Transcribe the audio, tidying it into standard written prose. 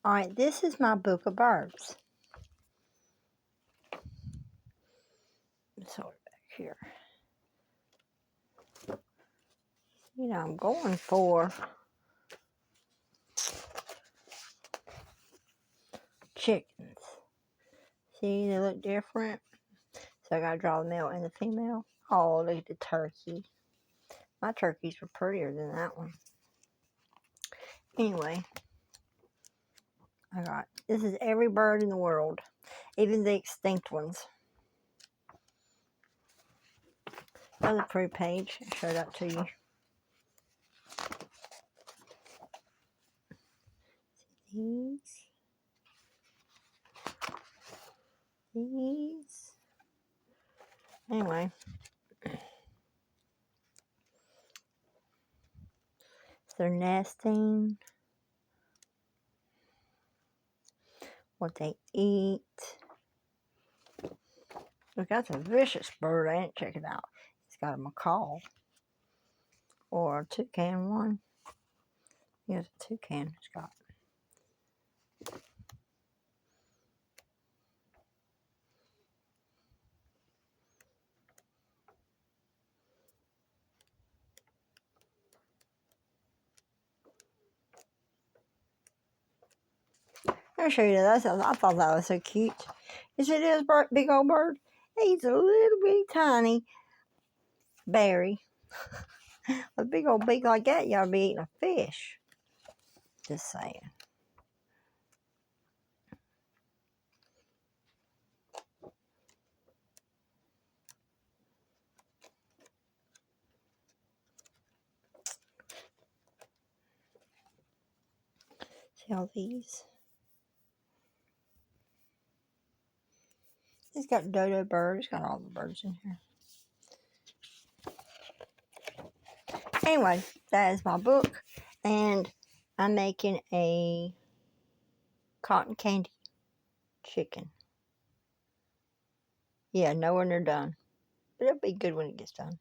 Alright, this is my book of birds. Let's hold it back here. You know, I'm going for chickens. See, they look different. So I gotta draw the male and the female. Oh, look at the turkey. My turkeys were prettier than that one. Anyway, this is every bird in the world, even the extinct ones. Another pretty page. I'll show that to you. These. Anyway. They're nesting. What they eat. Look, that's a vicious bird. I didn't check it out. It's got a macaw. Or a toucan one. Here's a toucan it's got. I'll show you that. I thought that was so cute. You see this big old bird? He's a little bitty tiny berry. A big old beak like that, y'all be eating a fish. Just saying. See all these? It's got dodo bird. It's got all the birds in here. Anyway, that is my book. And I'm making a cotton candy chicken. Yeah, know when they're done. But it'll be good when it gets done.